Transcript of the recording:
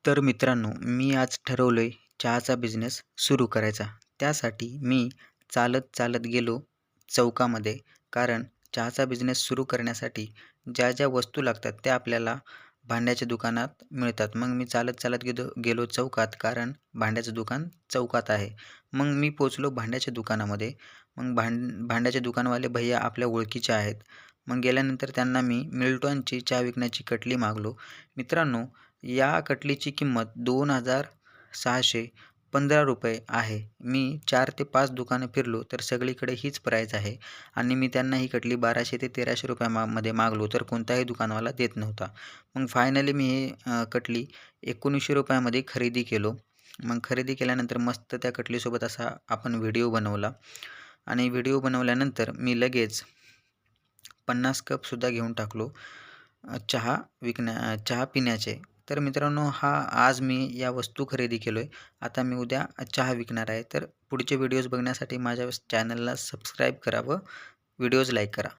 तर मित्रांनो, मी आज ठरवलंय चहाचा बिझनेस सुरू करायचा. त्यासाठी मी चालत गेलो चौकामध्ये. कारण चहाचा बिझनेस सुरू करण्यासाठी ज्या वस्तू लागतात त्या आपल्याला भांड्याच्या दुकानात मिळतात. मग मी चालत गेलो चौकात, कारण भांड्याचं दुकान चौकात आहे. मग मी पोहोचलो भांड्याच्या दुकानामध्ये. मग भांड्याचे दुकानवाले भैय्या आपल्या ओळखीचे आहेत. मग गेल्यानंतर त्यांना मी मिल्टॉनची चहा विकण्याची कटली मागलो. मित्रांनो, या कटलीची किंमत ₹2615 आहे. मी 4 ते 5 दुकानं फिरलो तर सगळीकडे हीच प्राईस आहे आणि मी त्यांना ही कटली 1200 ते 1300 रुपयामध्ये मागलो तर कोणताही दुकानवाला देत नव्हता. मग फायनली मी ही कटली 1900 रुपयामध्ये खरेदी केलो. मग खरेदी केल्यानंतर मस्त त्या कटलीसोबत असा आपण व्हिडिओ बनवला आणि व्हिडिओ बनवल्यानंतर मी लगेच 50 कपसुद्धा घेऊन टाकलो चहा पिण्याचे. तर मित्रांनो, आज मी या वस्तू खरेदी केलो आहे. आता मी उद्या चहा विकणार आहे. तर पुढचे व्हिडिओज बघण्यासाठी माझ्या चॅनलला सबस्क्राईब करा व व्हिडिओज लाईक करा.